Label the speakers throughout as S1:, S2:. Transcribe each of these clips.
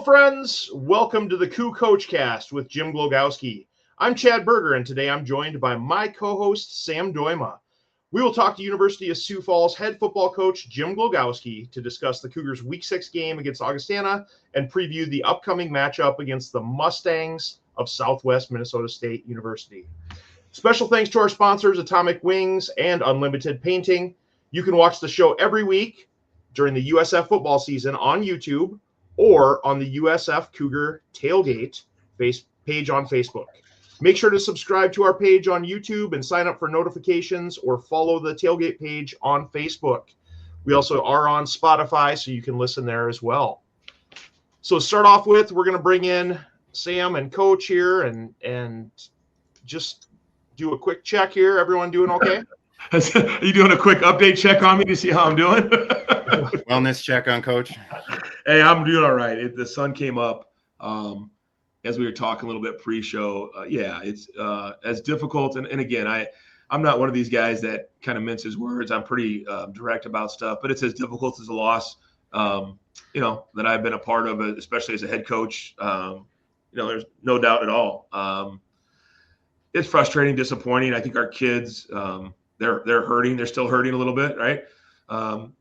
S1: Hello, friends. Welcome to the Cougar Coach Cast with Jim Glogowski. I'm Chad Birger, and today I'm joined by my co-host, Sam Dooyema. We will talk to University of Sioux Falls head football coach Jim Glogowski to discuss the Cougars' Week 6 game against Augustana and preview the upcoming matchup against the Mustangs of Southwest Minnesota State University. Special thanks to our sponsors, Atomic Wings and Unlimited Painting. You can watch the show every week during the USF football season on YouTube or on the USF Cougar Tailgate page on Facebook. Make sure to subscribe to our page on YouTube and sign up for notifications or follow the Tailgate page on Facebook. We also are on Spotify, so you can listen there as well. So to start off with, we're going to bring in Sam and Coach here and just do a quick check here. Everyone doing okay?
S2: Are you doing a quick update check on me to see how I'm doing?
S3: Wellness check on Coach.
S2: Hey, I'm doing all right. The sun came up as we were talking a little bit pre-show. It's as difficult. And again, I'm not one of these guys that kind of minces words. I'm pretty direct about stuff, but it's as difficult as a loss, that I've been a part of, especially as a head coach. There's no doubt at all. It's frustrating, disappointing. I think our kids, they're hurting. They're still hurting a little bit, right?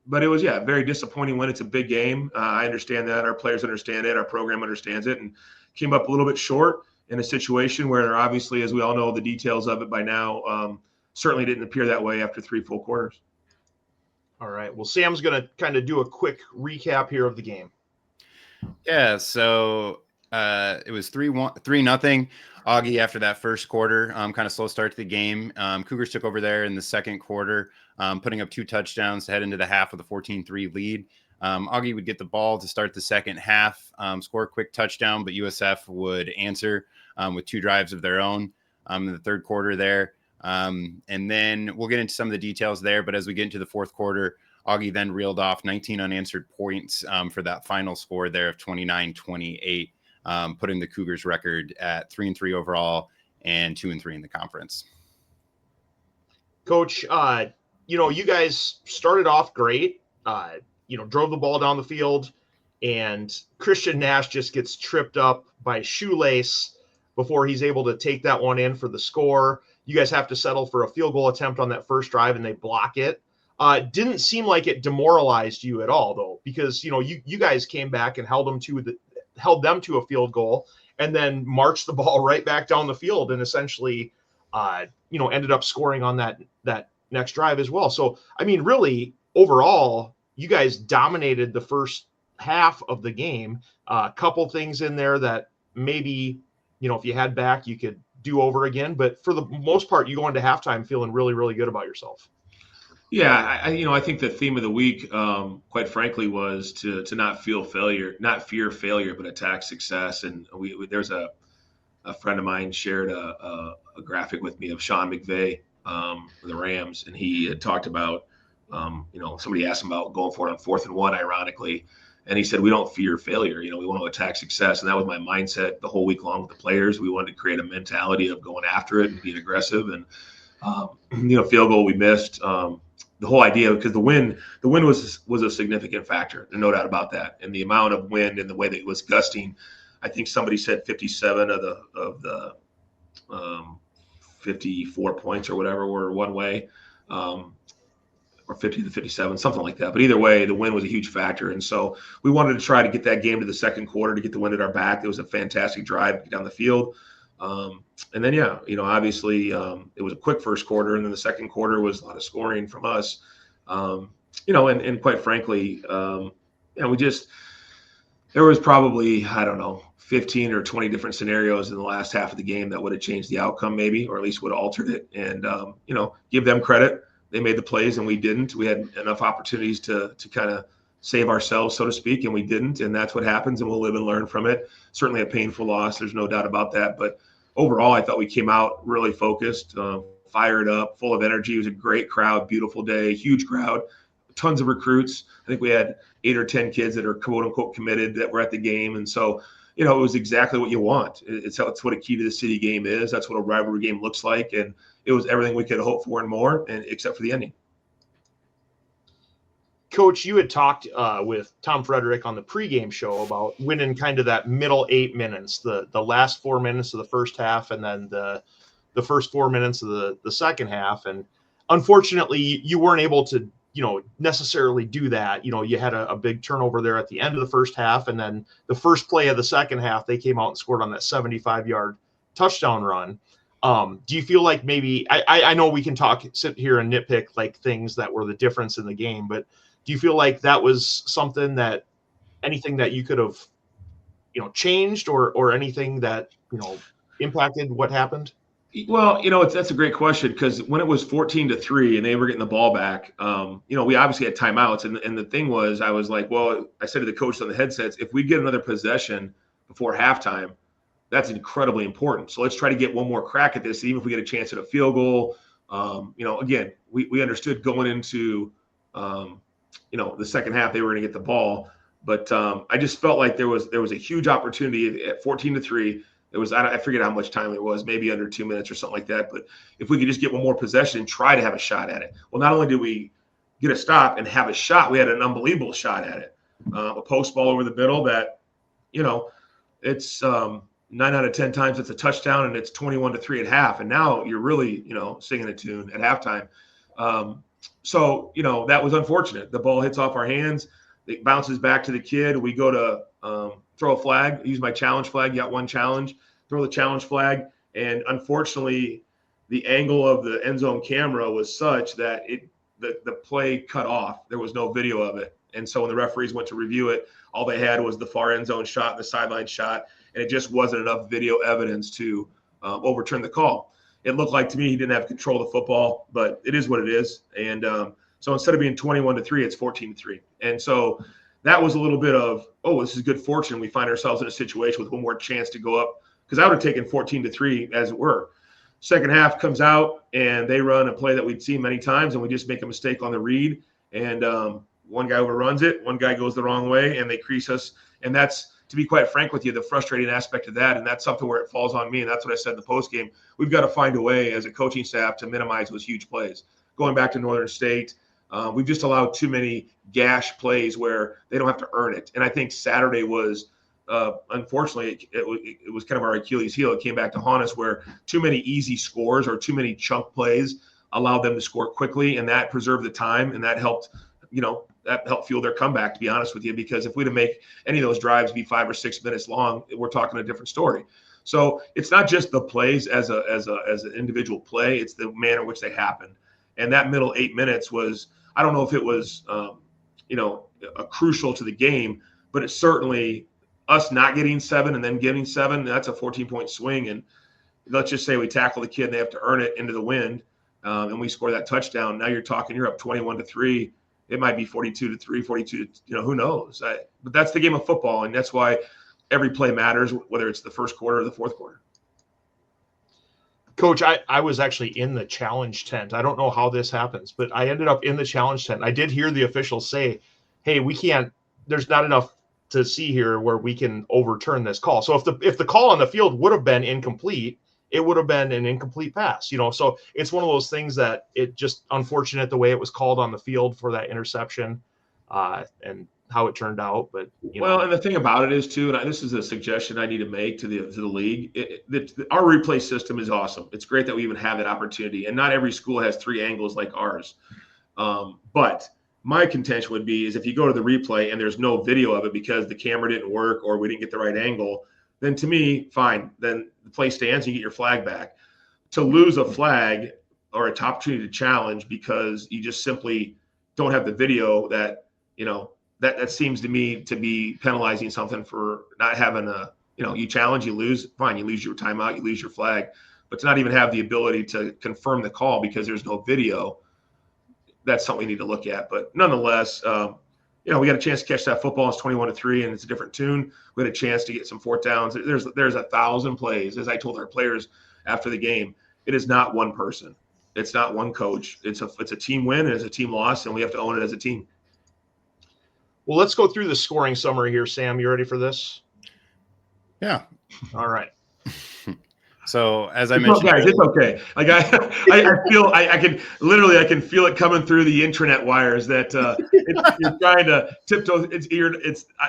S2: But it was, very disappointing when it's a big game. I understand that. Our players understand it. Our program understands it, and came up a little bit short in a situation where obviously, as we all know the details of it by now, certainly didn't appear that way after 3 full quarters.
S1: All right. Well, Sam's going to kind of do a quick recap here of the game.
S3: Yeah, so it was 3-0. Augie after that first quarter, kind of slow start to the game. Cougars took over there in the second quarter, putting up 2 touchdowns to head into the half with a 14-3 lead. Augie would get the ball to start the second half, score a quick touchdown, but USF would answer with 2 drives of their own in the third quarter there. And then we'll get into some of the details there, but as we get into the fourth quarter, Augie then reeled off 19 unanswered points for that final score there of 29-28. Putting the Cougars record at 3-3 overall and 2-3 in the conference.
S1: Coach, you guys started off great, drove the ball down the field, and Christian Nash just gets tripped up by Shoelace before he's able to take that one in for the score. You guys have to settle for a field goal attempt on that first drive, and they block it. Didn't seem like it demoralized you at all, though, because, you guys came back and held them to a field goal and then marched the ball right back down the field and essentially, ended up scoring on that next drive as well. So, really, overall, you guys dominated the first half of the game. A couple things in there that maybe, if you had back, you could do over again. But for the most part, you go into halftime feeling really, really good about yourself.
S2: Yeah, I think the theme of the week, quite frankly, was to not fear failure, but attack success. And there's a friend of mine shared a graphic with me of Sean McVay, the Rams, and he had talked about, somebody asked him about going for it on 4th and 1, ironically, and he said we don't fear failure. We want to attack success, and that was my mindset the whole week long with the players. We wanted to create a mentality of going after it and being aggressive, and field goal we missed. The whole idea, because the wind was a significant factor, no doubt about that. And the amount of wind and the way that it was gusting, I think somebody said 57 of the 54 points or whatever were one way, or 50 to 57, something like that. But either way, the wind was a huge factor. And so we wanted to try to get that game to the second quarter to get the wind at our back. It was a fantastic drive down the field. And then, obviously it was a quick first quarter, and then the second quarter was a lot of scoring from us. And quite frankly, there was probably, 15 or 20 different scenarios in the last half of the game that would have changed the outcome maybe, or at least would have altered it. And, give them credit. They made the plays and we didn't. We had enough opportunities to kind of save ourselves, so to speak, and we didn't. And that's what happens, and we'll live and learn from it. Certainly a painful loss. There's no doubt about that. But overall, I thought we came out really focused, fired up, full of energy. It was a great crowd, beautiful day, huge crowd, tons of recruits. I think we had 8 or 10 kids that are quote unquote committed that were at the game. And so, it was exactly what you want. It's what a key to the city game is. That's what a rivalry game looks like. And it was everything we could hope for and more, and except for the ending.
S1: Coach, you had talked with Tom Frederick on the pregame show about winning kind of that middle 8 minutes, the last 4 minutes of the first half, and then the first 4 minutes of the second half. And unfortunately, you weren't able to, necessarily do that. You had a big turnover there at the end of the first half, and then the first play of the second half, they came out and scored on that 75-yard touchdown run. Do you feel like maybe I know we can sit here and nitpick like things that were the difference in the game, but do you feel like that was anything that you could have, changed or anything that, impacted what happened?
S2: Well, that's a great question, because when it was 14-3 and they were getting the ball back, we obviously had timeouts. And the thing was, I was like, well, I said to the coach on the headsets, if we get another possession before halftime, that's incredibly important. So let's try to get one more crack at this, even if we get a chance at a field goal. Again, we understood going into, the second half, they were going to get the ball. But I just felt like there was a huge opportunity at 14-3. It was, I forget how much time it was, maybe under 2 minutes or something like that. But if we could just get one more possession and try to have a shot at it. Well, not only did we get a stop and have a shot, we had an unbelievable shot at it. A post ball over the middle that, it's 9 out of 10 times it's a touchdown, and it's 21-3 at half. And now you're really, singing a tune at halftime. So, that was unfortunate. The ball hits off our hands. It bounces back to the kid. We go to throw a flag, use my challenge flag. You got one challenge, throw the challenge flag. And unfortunately, the angle of the end zone camera was such that the play cut off. There was no video of it. And so when the referees went to review it, all they had was the far end zone shot and the sideline shot. And it just wasn't enough video evidence to overturn the call. It looked like to me he didn't have control of the football, but it is what it is. And so instead of being 21-3, it's 14-3. And so that was a little bit of, this is good fortune. We find ourselves in a situation with one more chance to go up, because I would have taken 14-3 as it were. Second half comes out, and they run a play that we'd seen many times, and we just make a mistake on the read. And one guy overruns it, one guy goes the wrong way, and they crease us. And that's, to be quite frank with you, the frustrating aspect of that. And that's something where it falls on me. And that's what I said in the post game. We've got to find a way as a coaching staff to minimize those huge plays. Going back to Northern State, we've just allowed too many gash plays where they don't have to earn it. And I think Saturday was, unfortunately, it was kind of our Achilles heel. It came back to haunt us, where too many easy scores or too many chunk plays allowed them to score quickly, and that preserved the time, and that helped, that helped fuel their comeback, to be honest with you, because if we'd have made any of those drives be 5 or 6 minutes long, we're talking a different story. So it's not just the plays as an individual play, it's the manner in which they happened. And that middle 8 minutes was, I don't know if it was, a crucial to the game, but it's certainly us not getting 7 and then getting 7. That's a 14-point swing. And let's just say we tackle the kid and they have to earn it into the wind, and we score that touchdown. Now you're up 21-3. It might be 42-3, 42, who knows? But that's the game of football, and that's why every play matters, whether it's the first quarter or the fourth quarter.
S1: Coach, I was actually in the challenge tent. I don't know how this happens, but I ended up in the challenge tent. I did hear the officials say, hey, there's not enough to see here where we can overturn this call. So if the call on the field would have been incomplete, it would have been an incomplete pass, so it's one of those things that it just unfortunate the way it was called on the field for that interception, and how it turned out. But
S2: well, and the thing about it is too, and this is a suggestion I need to make to the league. Our replay system is awesome. It's great that we even have that opportunity, and not every school has 3 angles like ours. But my contention would be is if you go to the replay and there's no video of it because the camera didn't work or we didn't get the right angle, then to me, fine. Then the play stands, you get your flag back. To lose a flag or a top opportunity to challenge because you just simply don't have the video, that that seems to me to be penalizing something for not having you challenge, you lose, fine, you lose your timeout, you lose your flag. But to not even have the ability to confirm the call because there's no video, that's something we need to look at. But nonetheless, we got a chance to catch that football. It's 21-3, and it's a different tune. We had a chance to get some fourth downs. There's 1,000 plays, as I told our players after the game. It is not one person. It's not one coach. It's a team win and it's a team loss, and we have to own it as a team.
S1: Well, let's go through the scoring summary here. Sam, you ready for this?
S3: Yeah.
S1: All right.
S3: So as I
S2: It's
S3: mentioned,
S2: guys, it's okay. Like I can feel it coming through the intranet wires that you're trying to tiptoe.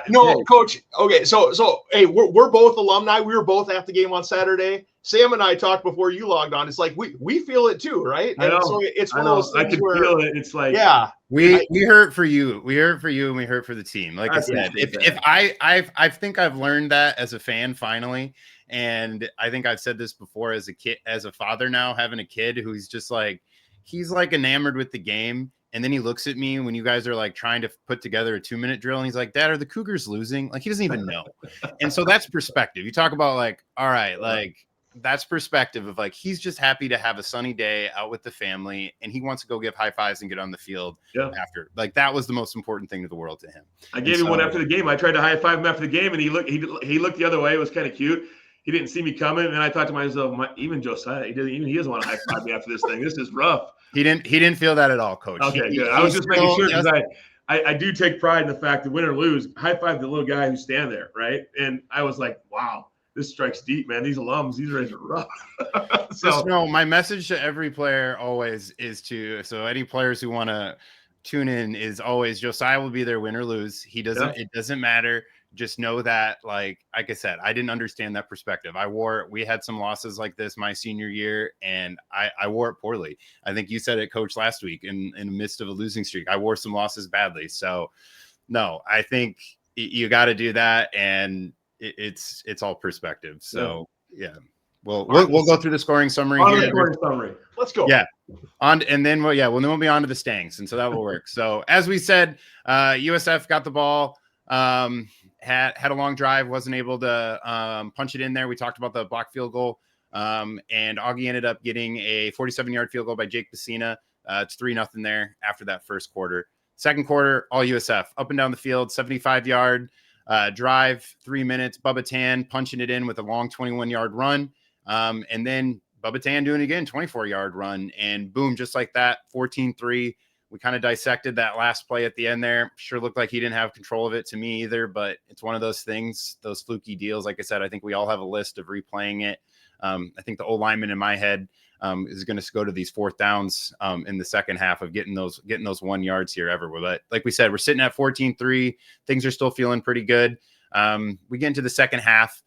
S1: No, Coach. Okay, so hey, we're both alumni. We were both at the game on Saturday. Sam and I talked before you logged on. It's like we feel it too, right?
S2: I know.
S1: And so it's one of those things where
S2: feel it. It's like
S3: we hurt for you. We hurt for you, and we hurt for the team. Like I said, if I think I've learned that as a fan finally. And I think I've said this before as a father now, having a kid who's just like, he's like enamored with the game. And then he looks at me when you guys are like trying to put together a 2-minute drill. And he's like, Dad, are the Cougars losing? Like, he doesn't even know. And so that's perspective. You talk about like, all right, like that's perspective of like, he's just happy to have a sunny day out with the family. And he wants to go give high fives and get on the field after. Like, that was the most important thing to the world to him.
S2: I gave him one after the game. I tried to high five him after the game, and he looked the other way. It was kind of cute. He didn't see me coming, and I thought to myself, even Josiah, he doesn't want to high five me after this thing. This is rough.
S3: He didn't feel that at all, Coach.
S2: Okay, good. I was just making sure because I do take pride in the fact that win or lose, high five the little guy who's standing there, right? And I was like, wow, this strikes deep, man. These alums, these guys are rough.
S3: So no, my message to every player always is so any players who want to tune in is always Josiah will be there win or lose. It doesn't matter. Just know that, like I said, I didn't understand that perspective. We had some losses like this my senior year, and I wore it poorly. I think you said it, Coach, last week in the midst of a losing streak. I wore some losses badly. So, no, I think you got to do that, and it's all perspective. So, yeah. We'll go through the scoring summary here.
S1: Let's go.
S3: Yeah. And then we'll be on to the Mustangs, and so that will work. So, as we said, USF got the ball. Had a long drive, wasn't able to punch it in there. We talked about the block field goal, and Augie ended up getting a 47-yard field goal by Jake Pacina. It's 3-0 there after that first quarter. Second quarter, all USF up and down the field, 75-yard drive, 3 minutes. Bubba Tan punching it in with a long 21-yard run, and then Bubba Tan doing it again, 24-yard run, and boom, just like that, 14-3. We kind of dissected that last play at the end there. Sure looked like he didn't have control of it to me either, but it's one of those things, those fluky deals. Like I said, I think we all have a list of replaying it. I think the O-lineman in my head is going to go to these fourth downs in the second half of getting those 1 yards here ever. But like we said, we're sitting at 14-3. Things are still feeling pretty good. We get into the second half.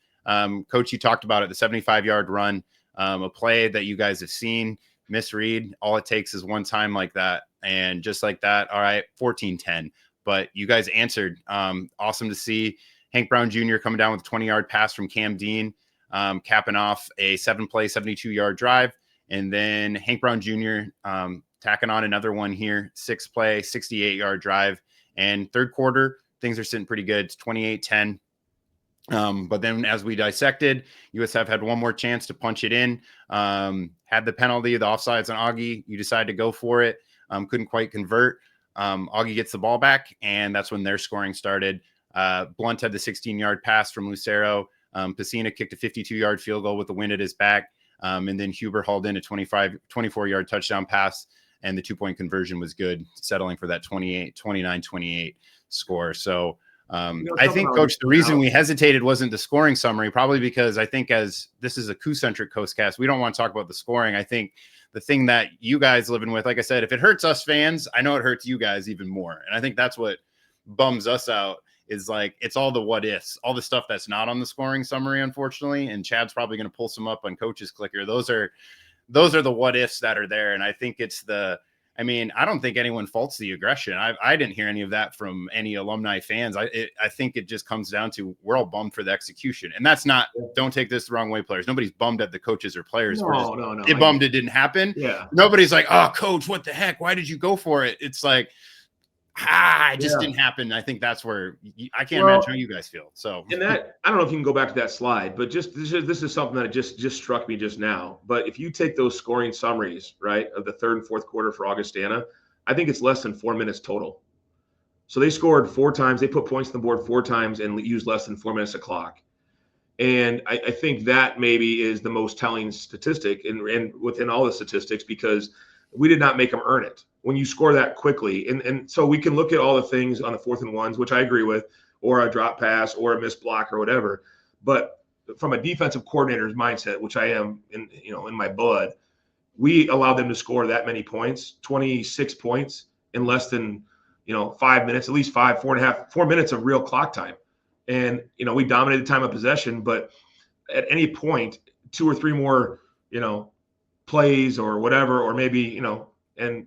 S3: Coach, you talked about it, the 75-yard run, a play that you guys have seen. Misread. All it takes is one time like that. And just like that, all right, 14-10. But you guys answered. Awesome to see. Hank Brown Jr. coming down with a 20-yard pass from Cam Dean, capping off a 7-play, 72-yard drive. And then Hank Brown Jr. Tacking on another one here, 6-play, 68-yard drive. And third quarter, things are sitting pretty good. It's 28-10. But then as we dissected, USF had one more chance to punch it in. Had the penalty, the offsides on Augie. You decide to go for it. Couldn't quite convert. Augie gets the ball back, and that's when their scoring started. Blunt had the 16-yard pass from Lucero. Pacina kicked a 52-yard field goal with the wind at his back. And then Huber hauled in a 24-yard touchdown pass, and the 2-point conversion was good, settling for that 29-28 score. So I think, Coach, the reason we hesitated wasn't the scoring summary, probably because I think as this is a coup-centric Coastcast, we don't want to talk about the scoring. I think the thing that you guys living with, like I said, if it hurts us fans, I know it hurts you guys even more. And I think that's what bums us out is like, it's all the what ifs, all the stuff that's not on the scoring summary, unfortunately. And Chad's probably going to pull some up on Coach's Clicker. Those are the what ifs that are there. And I think I don't think anyone faults the aggression. I didn't hear any of that from any alumni fans. I think it just comes down to we're all bummed for the execution. And that's not, don't take this the wrong way, players. Nobody's bummed at the coaches or players.
S2: No.
S3: It bummed it didn't happen.
S2: Yeah.
S3: Nobody's like, oh, Coach, what the heck? Why did you go for it? It's like, it just didn't happen. I think that's where I can't imagine how you guys feel. So,
S2: and that, I don't know if you can go back to that slide, but just this is something that just struck me just now. But if you take those scoring summaries, right, of the third and fourth quarter for Augustana, I think it's less than 4 minutes total. So they scored 4 times. They put points on the board 4 times and used less than 4 minutes of clock. And I think that maybe is the most telling statistic and within all the statistics, because we did not make them earn it. When you score that quickly, and so we can look at all the things on the 4th and 1s, which I agree with, or a drop pass or a missed block or whatever. But from a defensive coordinator's mindset, which I am in my blood, we allowed them to score that many points, 26 points in less than 5 minutes, at least 4 minutes of real clock time. And we dominated time of possession, but at any point, 2 or 3 more plays or whatever, or maybe and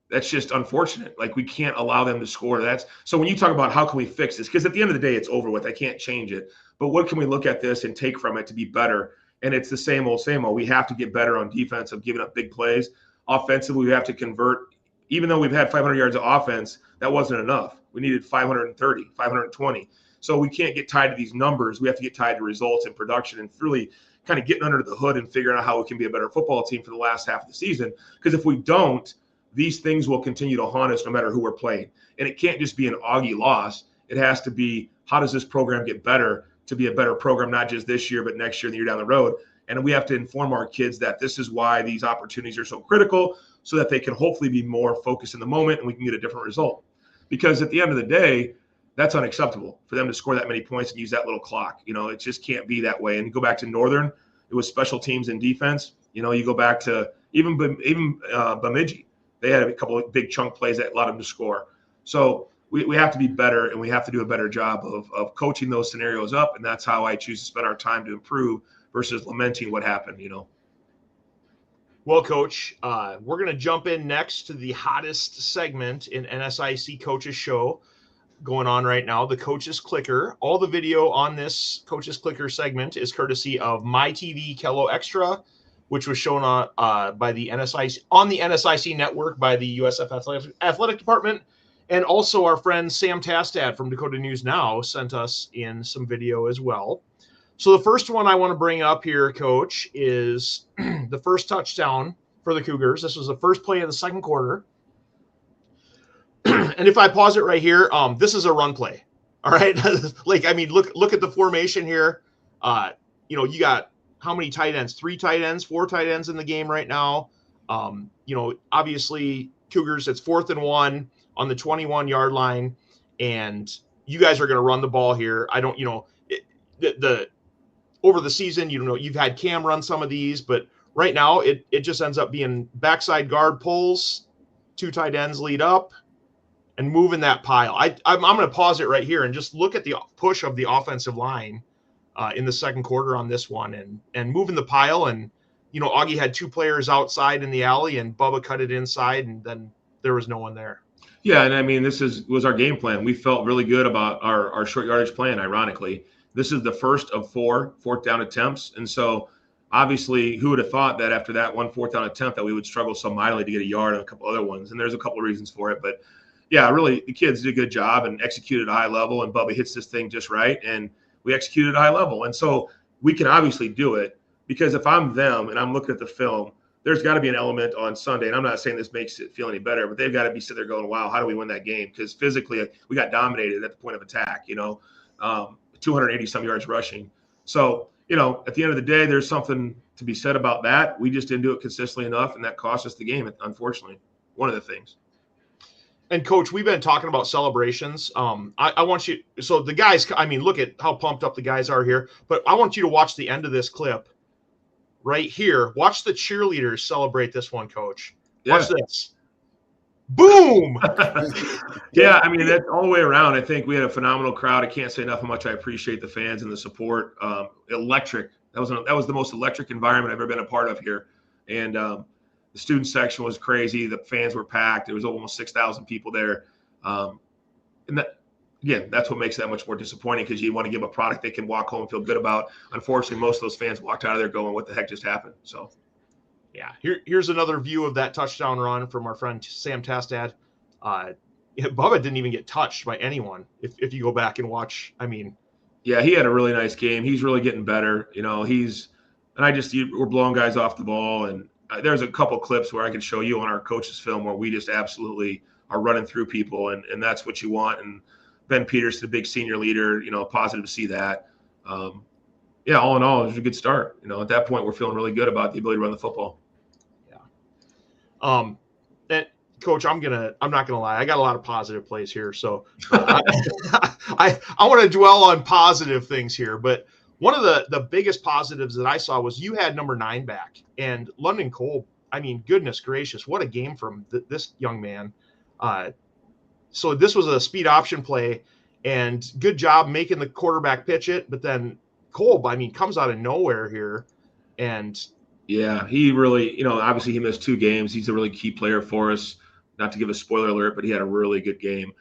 S2: that's just unfortunate. Like, we can't allow them to score. So when you talk about how can we fix this, because at the end of the day, it's over with. I can't change it. But what can we look at this and take from it to be better? And it's the same old, same old. We have to get better on defense of giving up big plays. Offensively, we have to convert. Even though we've had 500 yards of offense, that wasn't enough. We needed 530, 520. So we can't get tied to these numbers. We have to get tied to results and production and really kind of getting under the hood and figuring out how we can be a better football team for the last half of the season. Because if we don't, these things will continue to haunt us no matter who we're playing. And it can't just be an Augie loss. It has to be, how does this program get better to be a better program, not just this year, but next year and the year down the road. And we have to inform our kids that this is why these opportunities are so critical, so that they can hopefully be more focused in the moment and we can get a different result. Because at the end of the day, that's unacceptable for them to score that many points and use that little clock. It just can't be that way. And you go back to Northern, it was special teams and defense. You go back to even Bemidji. They had a couple of big chunk plays that allowed them to score. So we have to be better, and we have to do a better job of coaching those scenarios up. And that's how I choose to spend our time to improve versus lamenting what happened,
S1: Well, Coach, we're going to jump in next to the hottest segment in NSIC Coaches Show going on right now, the Coaches Clicker. All the video on this Coaches Clicker segment is courtesy of MyTV Kello Extra, which was shown on by the NSIC network by the USF Athletic Department. And also our friend Sam Tastad from Dakota News Now sent us in some video as well. So the first one I want to bring up here, Coach, is the first touchdown for the Cougars. This was the first play of the second quarter. And if I pause it right here, this is a run play. All right. Look at the formation here. You got how many tight ends? 3 tight ends, 4 tight ends in the game right now. Obviously Cougars, it's 4th and 1 on the 21-yard line. And you guys are going to run the ball here. I don't, over the season, you've had Cam run some of these, but right now it just ends up being backside guard pulls, 2 tight ends lead up, and moving that pile. I'm going to pause it right here and just look at the push of the offensive line in the second quarter on this one, and moving the pile. And Augie had 2 players outside in the alley, and Bubba cut it inside, and then there was no one there.
S2: Yeah, and this was our game plan. We felt really good about our short yardage plan. Ironically, this is the first of 4 fourth down attempts, and so obviously, who would have thought that after that one fourth down attempt that we would struggle so mightily to get a yard on a couple other ones? And there's a couple of reasons for it, but yeah, really, the kids did a good job and executed at a high level, and Bubba hits this thing just right, and we executed at a high level. And so we can obviously do it, because if I'm them and I'm looking at the film, there's got to be an element on Sunday, and I'm not saying this makes it feel any better, but they've got to be sitting there going, wow, how do we win that game? Because physically we got dominated at the point of attack, 280-some yards rushing. So, at the end of the day, there's something to be said about that. We just didn't do it consistently enough, and that cost us the game, unfortunately, one of the things.
S1: And Coach, we've been talking about celebrations. I want you, so the guys, look at how pumped up the guys are here, but I want you to watch the end of this clip right here. Watch the cheerleaders celebrate this one, Coach. Watch this. Boom.
S2: Yeah, that's all the way around. I think we had a phenomenal crowd. I can't say enough how much I appreciate the fans and the support. Electric. That was the most electric environment I've ever been a part of here. And the student section was crazy. The fans were packed. There was almost 6,000 people there. And that, again, that's what makes it that much more disappointing, because you want to give a product they can walk home and feel good about. Unfortunately, most of those fans walked out of there going, what the heck just happened? So,
S1: yeah, here's another view of that touchdown run from our friend Sam Tastad. Bubba didn't even get touched by anyone. If you go back and watch,
S2: yeah, he had a really nice game. He's really getting better. We're blowing guys off the ball, and there's a couple clips where I can show you on our coach's film where we just absolutely are running through people, and that's what you want. And Ben Peters, the big senior leader, positive to see that. Yeah, all in all, it was a good start. At that point, we're feeling really good about the ability to run the football.
S1: Yeah. And Coach, I'm not gonna lie, I got a lot of positive plays here, so I want to dwell on positive things here. But One of the biggest positives that I saw was you had number 9 back, and London Cole. I mean, goodness gracious, what a game from this young man. So this was a speed option play, and good job making the quarterback pitch it. But then Cole, I mean, comes out of nowhere here, and
S2: yeah, he really, obviously he missed 2 games. He's a really key player for us. Not to give a spoiler alert, but he had a really good game.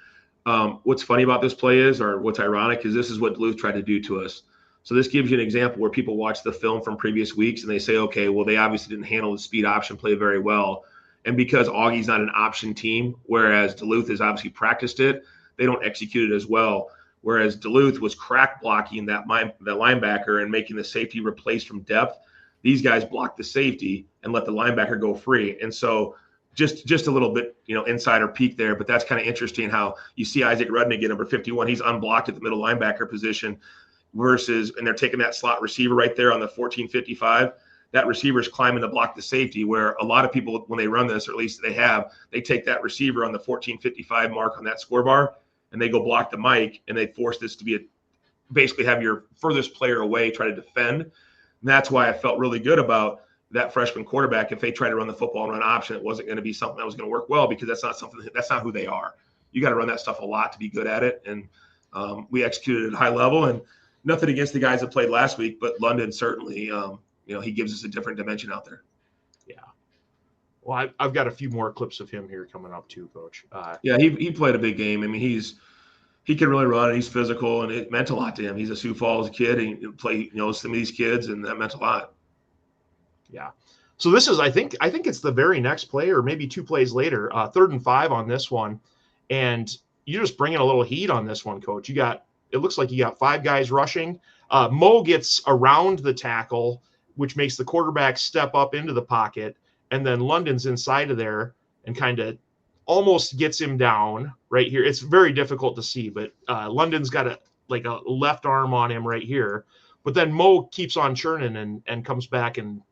S2: What's funny about this play is, or what's ironic, is this is what Duluth tried to do to us. So this gives you an example where people watch the film from previous weeks and they say, okay, well, they obviously didn't handle the speed option play very well. And because Augie's not an option team, whereas Duluth has obviously practiced it, they don't execute it as well. Whereas Duluth was crack blocking that linebacker and making the safety replace from depth. These guys blocked the safety and let the linebacker go free. And so just a little bit, insider peek there, but that's kind of interesting how you see Isaac Rudnick at number 51. He's unblocked at the middle linebacker position and they're taking that slot receiver right there on the 1455. That receiver's climbing to block the safety, where a lot of people, when they run this, or at least they take that receiver on the 1455 mark on that score bar and they go block the mic, and they force this to be basically have your furthest player away, try to defend. And that's why I felt really good about that freshman quarterback. If they try to run the football and run option, it wasn't going to be something that was going to work well, because that's not who they are. You got to run that stuff a lot to be good at it. And we executed at a high level, and nothing against the guys that played last week, but London certainly, he gives us a different dimension out there.
S1: Yeah. Well, I've got a few more clips of him here coming up too, Coach.
S2: Yeah, he played a big game. I mean, he can really run, and he's physical, and it meant a lot to him. He's a Sioux Falls kid, and he played, some of these kids, and that meant a lot.
S1: Yeah. So this is, I think it's the very next play, or maybe 2 plays later, 3rd and 5 on this one. And you're just bringing a little heat on this one, Coach. It looks like you got 5 guys rushing. Mo gets around the tackle, which makes the quarterback step up into the pocket. And then London's inside of there and kind of almost gets him down right here. It's very difficult to see, but London's got a left arm on him right here. But then Mo keeps on churning and comes back, and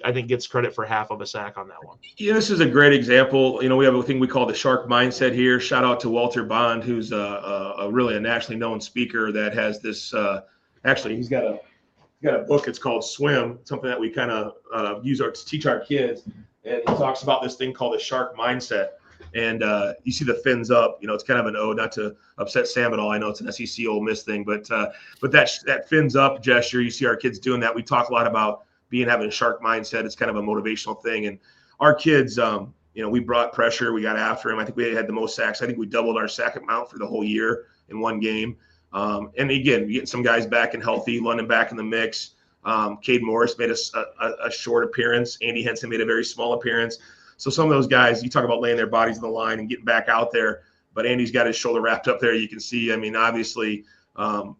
S1: I think gets credit for half of a sack on that one.
S2: Yeah, this is a great example. We have a thing we call the shark mindset here. Shout out to Walter Bond, who's really a nationally known speaker that has this. Actually, he's got a book. It's called Swim, something that we kind of use to teach our kids. And he talks about this thing called the shark mindset. And you see the fins up. It's kind of an ode, not to upset Sam at all. I know it's an SEC Ole Miss thing, but that fins up gesture, you see our kids doing that. We talk a lot about having a shark mindset. It's kind of a motivational thing. And our kids, we brought pressure. We got after him. I think we had the most sacks. I think we doubled our sack amount for the whole year in one game. And again, getting some guys back and healthy, London back in the mix. Cade Morris made a short appearance. Andy Henson made a very small appearance. So some of those guys, you talk about laying their bodies on the line and getting back out there, but Andy's got his shoulder wrapped up there. You can see, I mean, obviously,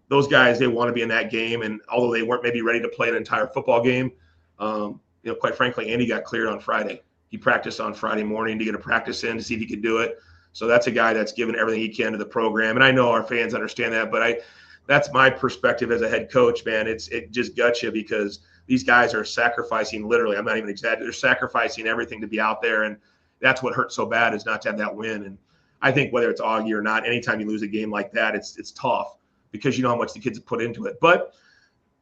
S2: those guys, they want to be in that game. And although they weren't maybe ready to play an entire football game, quite frankly, Andy got cleared on Friday. He practiced on Friday morning to get a practice in to see if he could do it. So that's a guy that's given everything he can to the program. And I know our fans understand that, but that's my perspective as a head coach, man. It just guts you, because these guys are sacrificing, literally, I'm not even exaggerating, they're sacrificing everything to be out there. And that's what hurts so bad, is not to have that win. And I think whether it's Augie or not, anytime you lose a game like that, it's tough, because you know how much the kids have put into it. But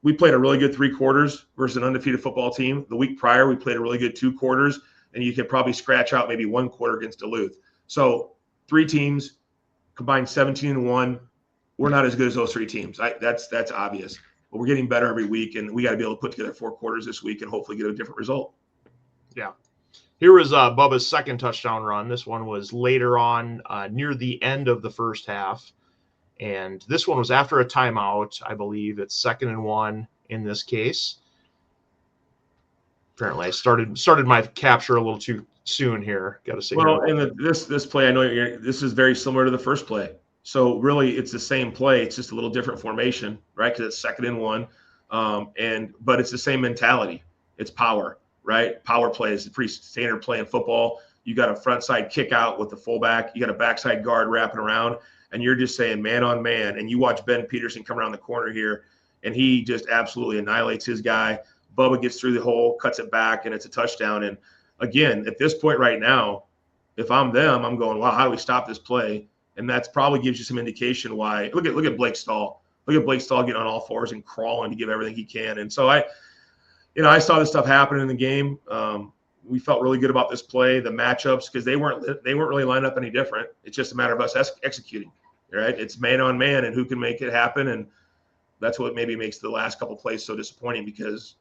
S2: we played a really good 3 quarters versus an undefeated football team. The week prior, we played a really good 2 quarters, and you could probably scratch out maybe 1 quarter against Duluth. So 3 teams combined 17-1. We're not as good as those 3 teams. That's obvious. But we're getting better every week, and we got to be able to put together 4 quarters this week and hopefully get a different result.
S1: Yeah. Here was Bubba's second touchdown run. This one was later on, near the end of the first half. And this one was after a timeout, I believe. It's 2nd and 1 in this case. Apparently, I started my capture a little too soon here. Got to say.
S2: Well, and this play, I know this is very similar to the first play. So really, it's the same play. It's just a little different formation, right? Because it's 2nd and 1, but it's the same mentality. It's power, right? Power play is a pretty standard play in football. You got a front side kick out with the fullback. You got a backside guard wrapping around. And you're just saying man on man. And you watch Ben Peterson come around the corner here, and he just absolutely annihilates his guy. Bubba gets through the hole, cuts it back, and it's a touchdown. And again, at this point right now, if I'm them, I'm going, wow, how do we stop this play? And that's probably gives you some indication why. Look at Blake Stahl, Look at Blake Stahl getting on all fours and crawling to give everything he can. And so I saw this stuff happen in the game. We felt really good about this play, the matchups, because they weren't really lined up any different. It's just a matter of us executing, right? It's man on man and who can make it happen. And that's what maybe makes the last couple plays so disappointing, because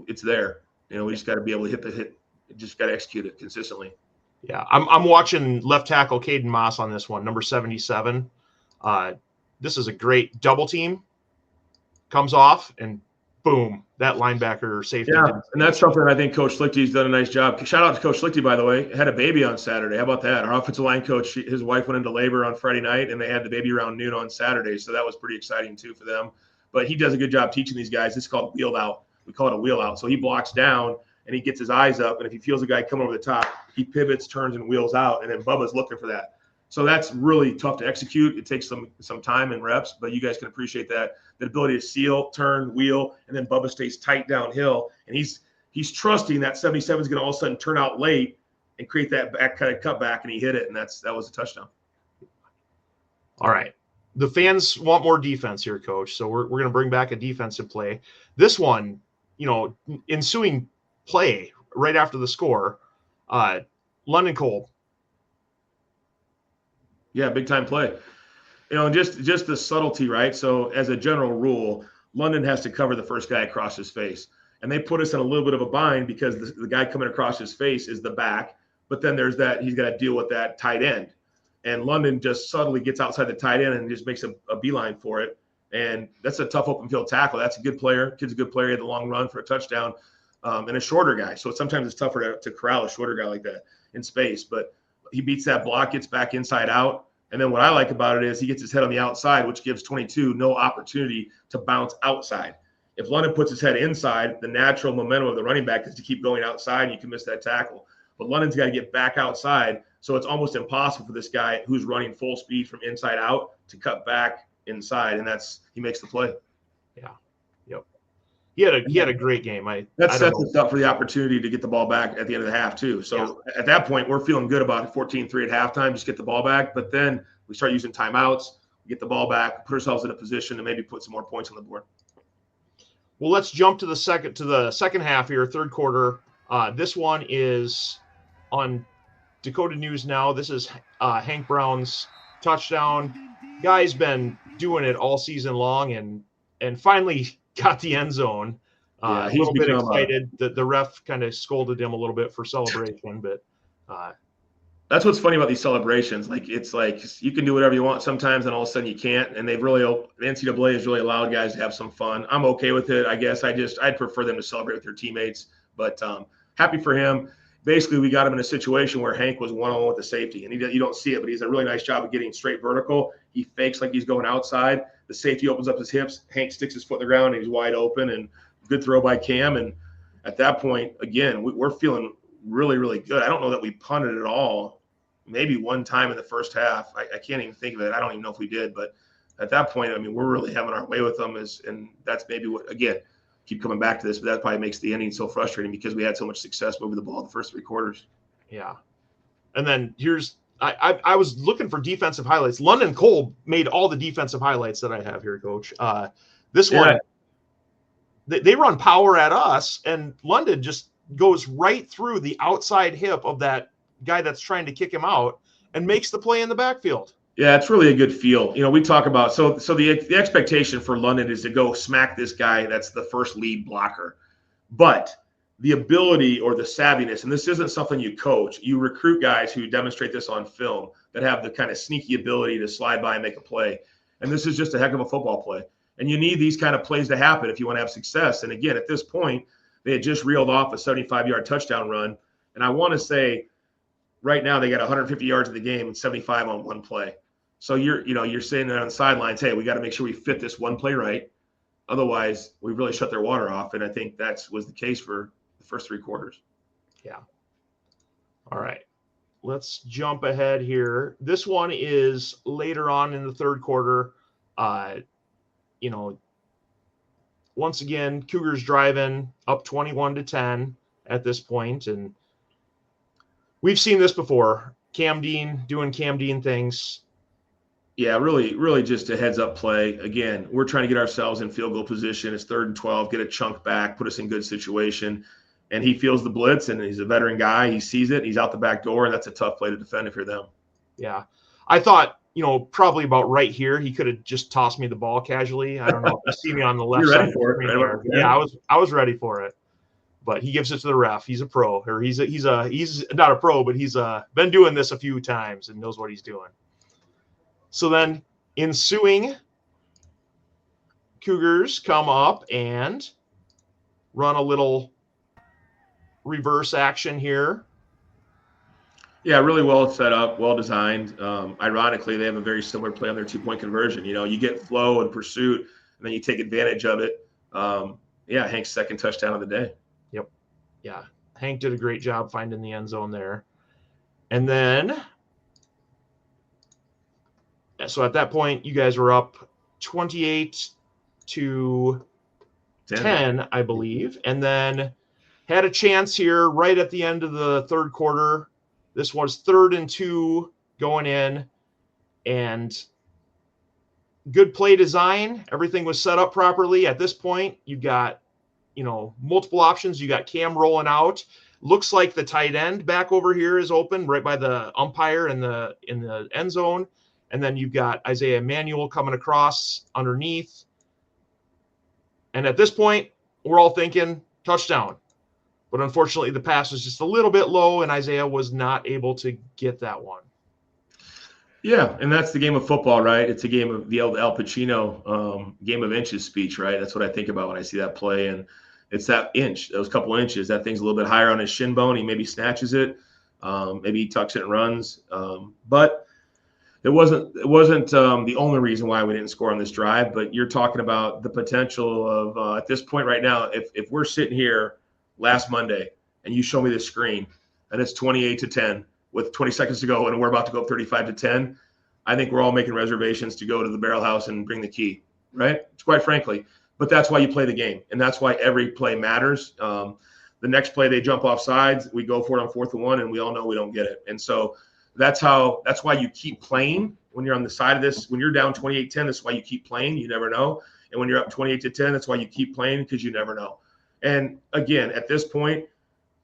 S2: it's there. We just got to be able to hit. Just got to execute it consistently.
S1: Yeah, I'm watching left tackle Caden Moss on this one, number 77. This is a great double team. Comes off and boom, that linebacker or safety.
S2: Yeah, and that's something I think Coach Schlichty's done a nice job. Shout out to Coach Schlichty, by the way. Had a baby on Saturday. How about that? Our offensive line coach, his wife went into labor on Friday night, and they had the baby around noon on Saturday. So that was pretty exciting, too, for them. But he does a good job teaching these guys. This is called wheeled out. We call it a wheel out. So he blocks down, and he gets his eyes up. And if he feels a guy come over the top, he pivots, turns, and wheels out. And then Bubba's looking for that. So that's really tough to execute. It takes some time and reps, but you guys can appreciate that. The ability to seal, turn, wheel, and then Bubba stays tight downhill. And he's trusting that 77 is going to all of a sudden turn out late and create that back kind of cut back, and he hit it, and that was a touchdown.
S1: All right. The fans want more defense here, Coach. So we're going to bring back a defensive play. This one, ensuing play right after the score, London Cole.
S2: Yeah, big time play. Just the subtlety, right? So as a general rule, London has to cover the first guy across his face. And they put us in a little bit of a bind because the guy coming across his face is the back. But then there's that he's got to deal with that tight end. And London just subtly gets outside the tight end and just makes a beeline for it. And that's a tough open field tackle. That's a good player. Kid's a good player. He had the long run for a touchdown, and a shorter guy. So sometimes it's tougher to corral a shorter guy like that in space. But he beats that block, gets back inside out. And then what I like about it is he gets his head on the outside, which gives 22 no opportunity to bounce outside. If London puts his head inside, the natural momentum of the running back is to keep going outside, and you can miss that tackle. But London's got to get back outside, so it's almost impossible for this guy who's running full speed from inside out to cut back inside, and he makes the play.
S1: Yeah. Yep. He had a great game.
S2: That sets us up for the opportunity to get the ball back at the end of the half too. So At that point, we're feeling good about 14-3 at halftime, just get the ball back. But then we start using timeouts, get the ball back, put ourselves in a position to maybe put some more points on the board.
S1: Well, let's jump to the second half here, third quarter. This one is on Dakota News Now. This is Hank Brown's touchdown. Guy's been doing it all season long and finally got the end zone. A little bit excited. The ref kind of scolded him a little bit for celebration, but
S2: that's what's funny about these celebrations. It's like you can do whatever you want sometimes, and all of a sudden you can't. And the NCAA has really allowed guys to have some fun. I'm okay with it, I guess. I'd prefer them to celebrate with their teammates, but happy for him. Basically, we got him in a situation where Hank was one-on-one with the safety, and you don't see it, but he does a really nice job of getting straight vertical. He fakes like he's going outside. The safety opens up his hips. Hank sticks his foot in the ground, and he's wide open, and good throw by Cam. And at that point, again, we're feeling really, really good. I don't know that we punted at all. Maybe one time in the first half. I can't even think of it. I don't even know if we did. But at that point, we're really having our way with them. And that's maybe what, again, keep coming back to this, but that probably makes the ending so frustrating because we had so much success moving the ball the first three quarters.
S1: Yeah. And then I was looking for defensive highlights. London Cole made all the defensive highlights that I have here, Coach. This one, they run power at us, and London just goes right through the outside hip of that guy that's trying to kick him out and makes the play in the backfield.
S2: Yeah, it's really a good feel. We talk about so the expectation for London is to go smack this guy that's the first lead blocker. But the ability or the savviness, and this isn't something you coach, you recruit guys who demonstrate this on film that have the kind of sneaky ability to slide by and make a play. And this is just a heck of a football play. And you need these kind of plays to happen if you want to have success. And again, at this point, they had just reeled off a 75-yard touchdown run. And I want to say right now they got 150 yards in the game and 75 on one play. So you're sitting there on the sidelines, hey, we got to make sure we fit this one play right. Otherwise, we really shut their water off. And I think that was the case for the first three quarters.
S1: Yeah. All right. Let's jump ahead here. This one is later on in the third quarter. Once again, Cougars driving up 21-10 at this point. And we've seen this before. Cam Dean doing Cam Dean things.
S2: Yeah, really just a heads-up play. Again, we're trying to get ourselves in field goal position. It's 3rd and 12, get a chunk back, put us in good situation. And he feels the blitz, and he's a veteran guy. He sees it. He's out the back door, and that's a tough play to defend if you're them.
S1: Yeah. I thought, probably about right here, he could have just tossed me the ball casually. I don't know if you see me on the left
S2: You're
S1: side.
S2: ready for it, right?
S1: Yeah, I was ready for it. But he gives it to the ref. He's a pro, or he's not a pro, but he's been doing this a few times and knows what he's doing. So then ensuing, Cougars come up and run a little reverse action here.
S2: Yeah, really well set up, well designed. Ironically, they have a very similar play on their 2-point conversion. You get flow and pursuit, and then you take advantage of it. Hank's second touchdown of the day.
S1: Yep. Yeah, Hank did a great job finding the end zone there. And then, so at that point, you guys were up 28 to 10, I believe, and then had a chance here right at the end of the third quarter. This was 3rd and 2 going in, and good play design. Everything was set up properly. At this point, you've got, multiple options. You got Cam rolling out. Looks like the tight end back over here is open right by the umpire in the end zone. And then you've got Isaiah Emanuel coming across underneath. And at this point, we're all thinking touchdown. But unfortunately, the pass was just a little bit low, and Isaiah was not able to get that one.
S2: Yeah, and that's the game of football, right? It's a game of the old Al Pacino game of inches speech, right? That's what I think about when I see that play. And it's that inch, those couple inches. That thing's a little bit higher on his shin bone. He maybe snatches it. Maybe he tucks it and runs. But it wasn't the only reason why we didn't score on this drive. But you're talking about the potential of at this point right now, if we're sitting here last Monday and you show me this screen and it's 28 to 10 with 20 seconds to go and we're about to go 35 to 10, I think we're all making reservations to go to the barrel house and bring the key, right? Quite frankly. But that's why you play the game, and that's why every play matters. The next play, they jump off sides. We go for it on 4th and 1, and we all know we don't get it. And so that's why you keep playing when you're on the side of this. When you're down 28-10, that's why you keep playing. You never know. And when you're up 28 to 10, that's why you keep playing, because you never know. And again, at this point,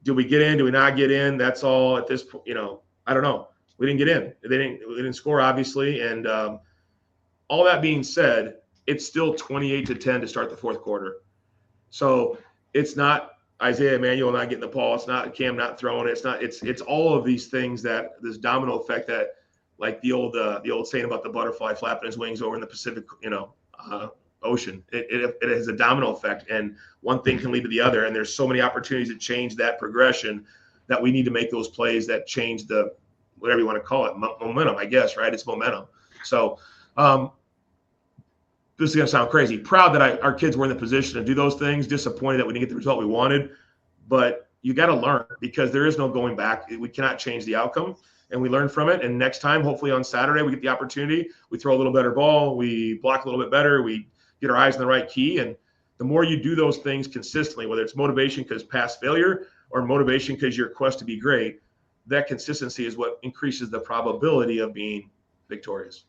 S2: do we get in? Do we not get in? That's all at this point. I don't know. We didn't get in. We didn't score, obviously. And all that being said, it's still 28 to 10 to start the 4th quarter. So it's not Isaiah Emanuel not getting the ball. It's not Cam not throwing it. It's all of these things, that this domino effect, that like the old saying about the butterfly flapping his wings over in the Pacific, ocean. It has a domino effect, and one thing can lead to the other. And there's so many opportunities to change that progression that we need to make those plays that change the, whatever you want to call it, momentum, I guess, right? It's momentum. So this is going to sound crazy. Proud that our kids were in the position to do those things. Disappointed that we didn't get the result we wanted. But you got to learn, because there is no going back. We cannot change the outcome, and we learn from it. And next time, hopefully on Saturday, we get the opportunity. We throw a little better ball. We block a little bit better. We get our eyes on the right key. And the more you do those things consistently, whether it's motivation because past failure or motivation because your quest to be great, that consistency is what increases the probability of being victorious.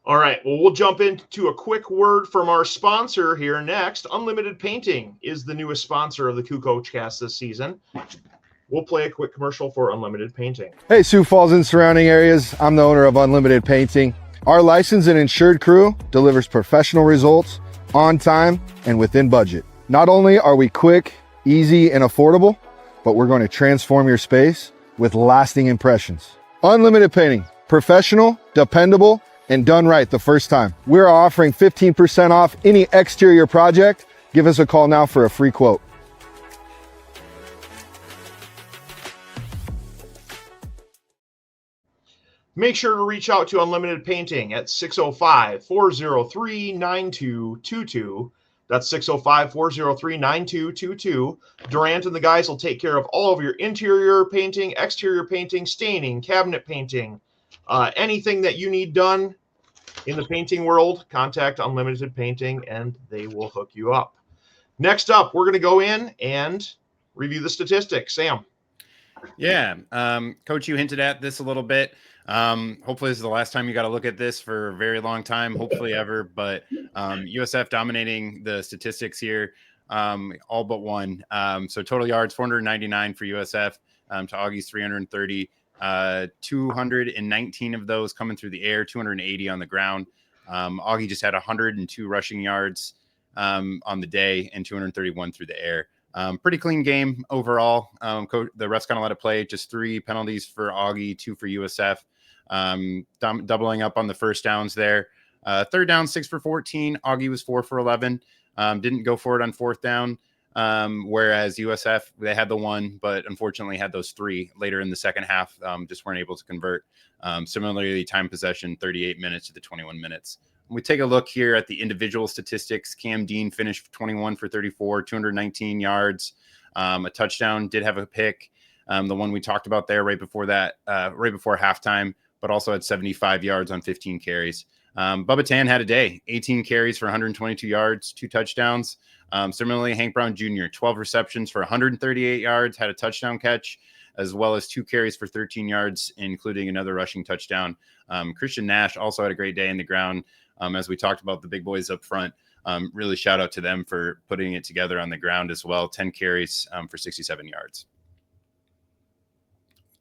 S1: All right, well, we'll jump into a quick word from our sponsor here next. Unlimited Painting is the newest sponsor of the Coach Cast this season. We'll play a quick commercial for Unlimited Painting.
S4: Hey, Sioux Falls and surrounding areas. I'm the owner of Unlimited Painting. Our licensed and insured crew delivers professional results on time and within budget. Not only are we quick, easy, and affordable, but we're going to transform your space with lasting impressions. Unlimited Painting, professional, dependable, and done right the first time. We're offering 15% off any exterior project. Give us a call now for a free quote.
S1: Make sure to reach out to Unlimited Painting at 605-403-9222. That's 605-403-9222. Durant and the guys will take care of all of your interior painting, exterior painting, staining, cabinet painting, anything that you need done in the painting world. Contact Unlimited Painting and they will hook you up. Next up, we're going to go in and review the statistics. Sam.
S3: Yeah. Coach, you hinted at this a little bit. Hopefully this is the last time you got to look at this for a very long time, hopefully ever, but USF dominating the statistics here, all but one. So total yards, 499 for USF to Augie's 330, 219 of those coming through the air, 280 on the ground. Augie just had 102 rushing yards on the day and 231 through the air. Pretty clean game overall. The refs kind of let it play. Just 3 penalties for Augie, 2 for USF. Doubling up on the first downs there. Third down, 6 for 14. Augie was 4 for 11. Didn't go for it on fourth down. Whereas USF, they had the 1, but unfortunately had those 3 later in the second half. Just weren't able to convert. Similarly, time possession, 38 minutes to the 21 minutes. When we take a look here at the individual statistics, Cam Dean finished 21 for 34, 219 yards, a touchdown, did have a pick. The one we talked about there right before halftime, but also had 75 yards on 15 carries. Bubba Tan had a day, 18 carries for 122 yards, 2 touchdowns. Similarly, Hank Brown Jr., 12 receptions for 138 yards, had a touchdown catch, as well as 2 carries for 13 yards, including another rushing touchdown. Christian Nash also had a great day in the ground. As we talked about the big boys up front, really shout out to them for putting it together on the ground as well. 10 carries for 67 yards.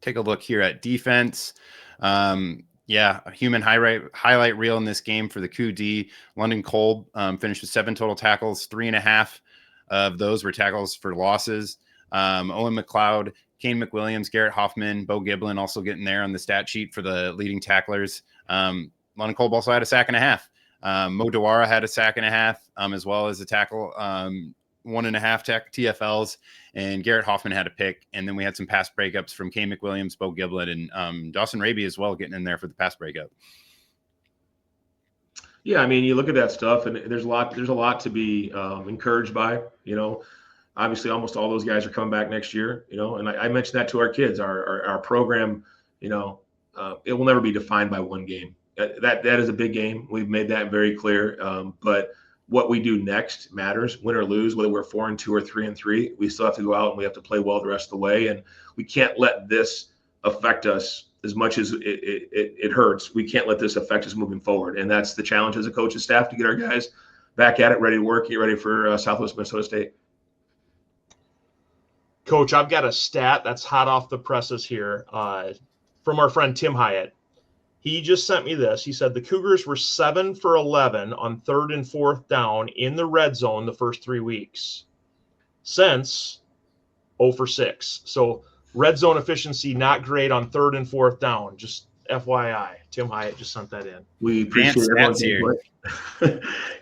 S3: Take a look here at defense. A human highlight reel in this game for the Cougar D. London Kolb finished with 7 total tackles. 3.5 of those were tackles for losses. Owen McLeod, Kane McWilliams, Garrett Hoffman, Bo Giblin also getting there on the stat sheet for the leading tacklers. London Kolb also had a sack and a half. Mo Dewara had a sack and a half, as well as a tackle, 1.5 TFLs, and Garrett Hoffman had a pick. And then we had some pass breakups from Kane McWilliams, Bo Giblin, and Dawson Raby as well, getting in there for the pass breakup.
S2: Yeah, I mean, you look at that stuff, and there's a lot to be encouraged by. Obviously, almost all those guys are coming back next year. And I mentioned that to our kids. Our program, it will never be defined by one game. That is a big game. We've made that very clear. But what we do next matters, win or lose, whether we're 4-2 or 3-3. We still have to go out and we have to play well the rest of the way. And we can't let this affect us as much as it hurts. We can't let this affect us moving forward. And that's the challenge as a coaching staff, to get our guys back at it, ready to work, get ready for Southwest Minnesota State.
S1: Coach, I've got a stat that's hot off the presses here from our friend Tim Hyatt. He just sent me this. He said the Cougars were 7 for 11 on 3rd and 4th down in the red zone the first 3 weeks. Since 0 for 6. So red zone efficiency not great on 3rd and 4th down. Just FYI. Tim Hyatt just sent that in.
S2: We appreciate everyone's input.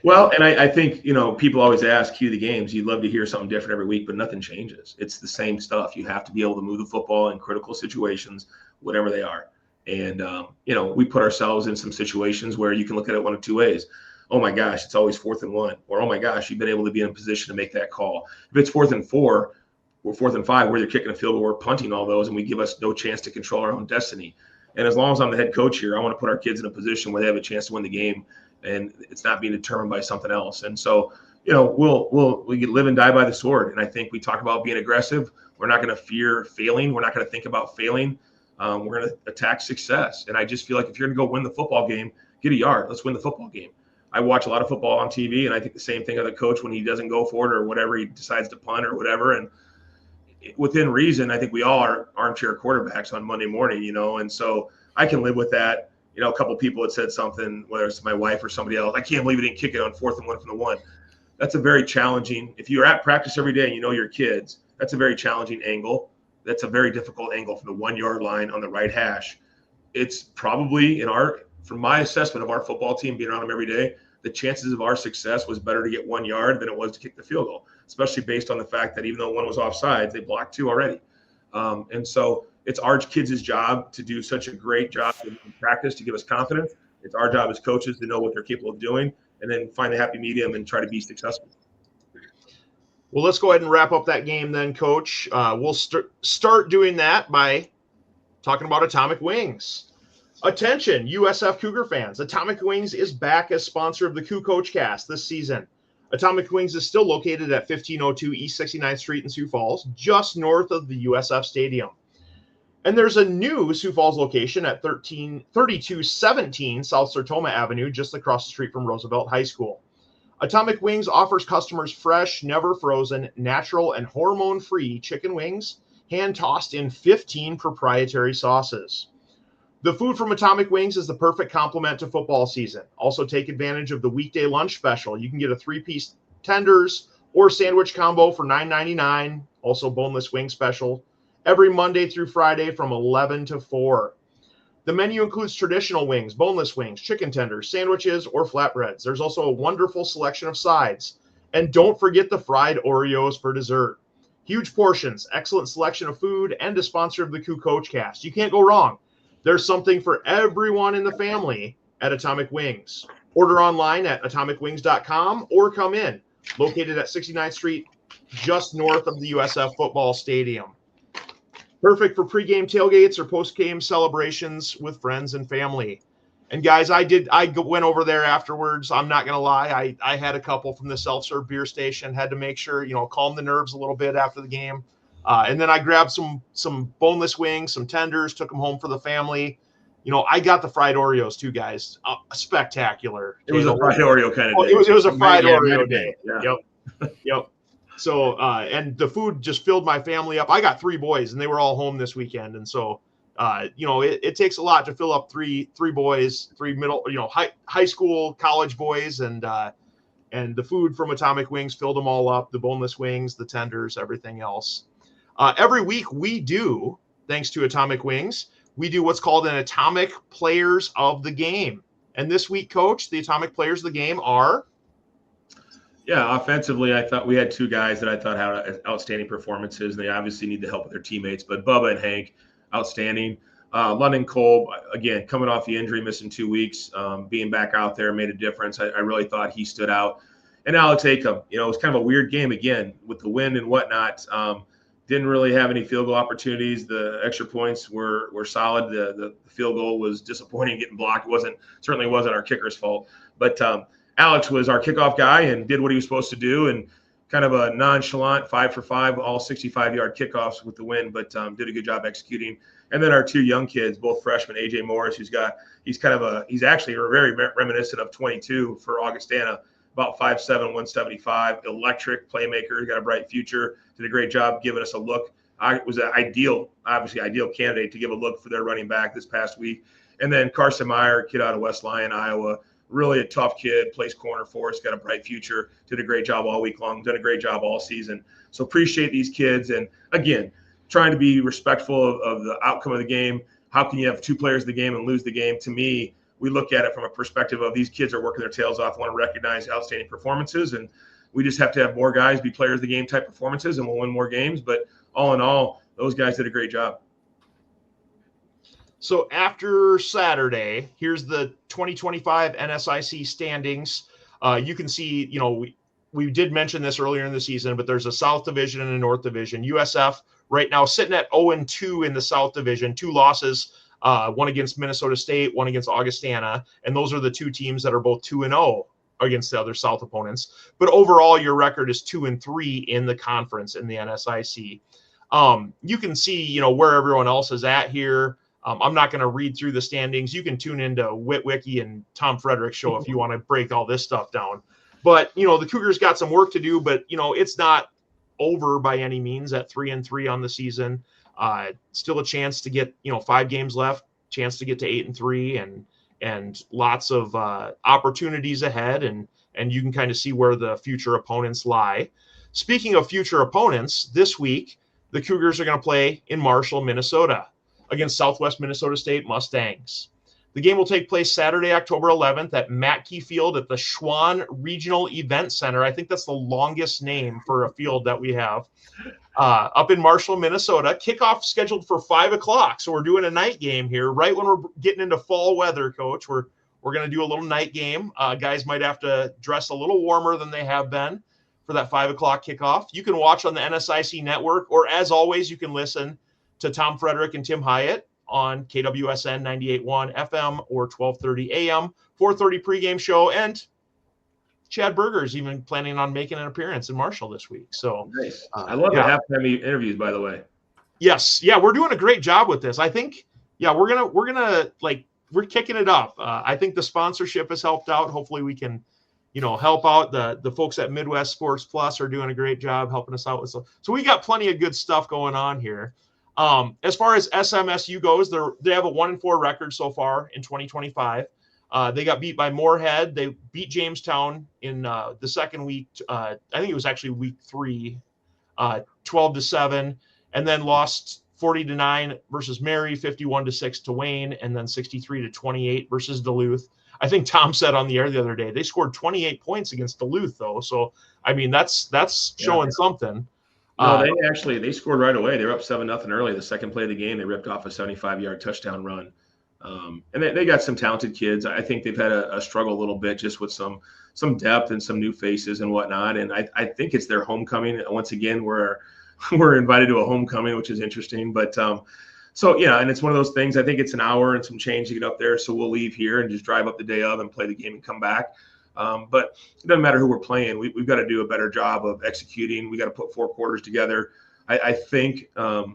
S2: Well, and I think, people always ask, cue the games. You'd love to hear something different every week, but nothing changes. It's the same stuff. You have to be able to move the football in critical situations, whatever they are. And, we put ourselves in some situations where you can look at it one of 2 ways. Oh my gosh, it's always 4th and 1. Or, oh my gosh, you've been able to be in a position to make that call. If it's 4th and 4 or 4th and 5, where they're kicking a field goal, we're punting all those, and we give us no chance to control our own destiny. And as long as I'm the head coach here, I want to put our kids in a position where they have a chance to win the game, and it's not being determined by something else. And so, we live and die by the sword. And I think we talk about being aggressive. We're not going to fear failing. We're not going to think about failing. We're going to attack success. And I just feel like if you're going to go win the football game, get a yard. Let's win the football game. I watch a lot of football on TV, and I think the same thing of the coach when he doesn't go for it or whatever, he decides to punt or whatever. And within reason, I think we all are armchair quarterbacks on Monday morning, and so I can live with that. A couple people had said something, whether it's my wife or somebody else, I can't believe he didn't kick it on 4th and 1 from the 1. That's a very challenging, if you're at practice every day and you know your kids, that's a very challenging angle. That's a very difficult angle from the 1 yard line on the right hash. It's probably from my assessment of our football team being around them every day, the chances of our success was better to get 1 yard than it was to kick the field goal, especially based on the fact that even though one was offsides, they blocked 2 already. And so it's our kids' job to do such a great job in practice to give us confidence. It's our job as coaches to know what they're capable of doing and then find the happy medium and try to be successful.
S1: Well, let's go ahead and wrap up that game then, Coach. We'll start doing that by talking about Atomic Wings. Attention, USF Cougar fans. Atomic Wings is back as sponsor of the Coup Coach Cast this season. Atomic Wings is still located at 1502 East 69th Street in Sioux Falls, just north of the USF Stadium. And there's a new Sioux Falls location at 3217 South Sertoma Avenue, just across the street from Roosevelt High School. Atomic Wings offers customers fresh, never frozen, natural, and hormone-free chicken wings, hand-tossed in 15 proprietary sauces. The food from Atomic Wings is the perfect complement to football season. Also take advantage of the weekday lunch special. You can get a 3-piece tenders or sandwich combo for $9.99, also boneless wing special, every Monday through Friday from 11 to 4. The menu includes traditional wings, boneless wings, chicken tenders, sandwiches, or flatbreads. There's also a wonderful selection of sides. And don't forget the fried Oreos for dessert. Huge portions, excellent selection of food, and a sponsor of the Coup Coach Cast. You can't go wrong. There's something for everyone in the family at Atomic Wings. Order online at atomicwings.com or come in. Located at 69th Street, just north of the USF football stadium. Perfect for pregame tailgates or postgame celebrations with friends and family. And guys, I went over there afterwards. I'm not going to lie. I had a couple from the self-serve beer station, had to make sure, calm the nerves a little bit after the game. And then I grabbed some boneless wings, some tenders, took them home for the family. I got the fried Oreos too, guys. Spectacular.
S2: It was a fried Oreo kind of day.
S1: It was a fried Oreo day.
S2: Yeah.
S1: Yep. So, and the food just filled my family up. I got 3 boys, and they were all home this weekend. And so, it takes a lot to fill up three boys, 3 middle, high school, college boys, and the food from Atomic Wings filled them all up. The boneless wings, the tenders, everything else. Every week we do, thanks to Atomic Wings, we do what's called an Atomic Players of the Game. And this week, Coach, the Atomic Players of the Game are.
S2: Yeah, offensively, I thought we had 2 guys that I thought had outstanding performances. They obviously need the help of their teammates, but Bubba and Hank, outstanding. London Cole, again, coming off the injury, missing 2 weeks, being back out there made a difference. I really thought he stood out. And Alex Acom, it was kind of a weird game again with the wind and whatnot. Didn't really have any field goal opportunities. The extra points were solid. The field goal was disappointing, getting blocked. Certainly wasn't our kicker's fault. But Alex was our kickoff guy and did what he was supposed to do, and kind of a nonchalant 5 for 5, all 65-yard kickoffs with the win, but did a good job executing. And then our 2 young kids, both freshmen, AJ Morris, he's actually very reminiscent of 22 for Augustana, about 5'7", 175, electric playmaker, got a bright future, did a great job giving us a look. I was an ideal candidate to give a look for their running back this past week. And then Carson Meyer, kid out of West Lyon, Iowa, really a tough kid, plays corner for us, got a bright future, did a great job all week long, done a great job all season. So appreciate these kids. And again, trying to be respectful of the outcome of the game. How can you have 2 players of the game and lose the game? To me, we look at it from a perspective of these kids are working their tails off, want to recognize outstanding performances. And we just have to have more guys be players of the game type performances, and we'll win more games. But all in all, those guys did a great job.
S1: So after Saturday, here's the 2025 NSIC standings. You can see, we did mention this earlier in the season, but there's a South Division and a North Division. USF right now sitting at 0-2 in the South Division, 2 losses, one against Minnesota State, one against Augustana, and those are the 2 teams that are both 2-0 against the other South opponents. But overall, your record is 2-3 in the conference in the NSIC. You can see, where everyone else is at here. I'm not going to read through the standings. You can tune into Witwicky and Tom Frederick's show if you want to break all this stuff down. But, the Cougars got some work to do, but, it's not over by any means at 3-3 on the season. Still a chance to get, 5 games left, chance to get to 8-3 and lots of opportunities ahead. And you can kind of see where the future opponents lie. Speaking of future opponents, this week, the Cougars are going to play in Marshall, Minnesota, against Southwest Minnesota State Mustangs. The game will take place Saturday, October 11th at Matkey Field at the Schwann Regional Event Center. I think that's the longest name for a field that we have. Up in Marshall, Minnesota. Kickoff scheduled for 5 o'clock. So we're doing a night game here, right when we're getting into fall weather, Coach. We're going to do a little night game. Guys might have to dress a little warmer than they have been for that 5 o'clock kickoff. You can watch on the NSIC network, or as always, you can listen to Tom Frederick and Tim Hyatt on KWSN 98.1 FM or 12:30 AM, 4:30 pregame show. And Chad Birger is even planning on making an appearance in Marshall this week. So
S2: nice. I love the halftime interviews, by the way.
S1: Yes. Yeah, we're doing a great job with this. I think, yeah, we're gonna we're kicking it up. I think the sponsorship has helped out. Hopefully we can, help out. The folks at Midwest Sports Plus are doing a great job helping us out with so we got plenty of good stuff going on here. As far as SMSU goes, they have a 1-4 record so far in 2025. They got beat by Moorhead. They beat Jamestown in the second week. I think it was actually week 3, 12-7, and then lost 40-9 versus Mary, 51-6 to Wayne, and then 63-28 versus Duluth. I think Tom said on the air the other day they scored 28 points against Duluth, though. So I mean that's showing something.
S2: No, they scored right away. They were up 7-0 early. The second play of the game, they ripped off a 75-yard touchdown run. And they got some talented kids. I think they've had a struggle a little bit just with some depth and some new faces and whatnot. And I think it's their homecoming. Once again, we're invited to a homecoming, which is interesting. But so, yeah, and it's one of those things. I think it's an hour and some change to get up there. So we'll leave here and just drive up the day of and play the game and come back. But it doesn't matter who we're playing. We've got to do a better job of executing. We got to put 4 quarters together. I think at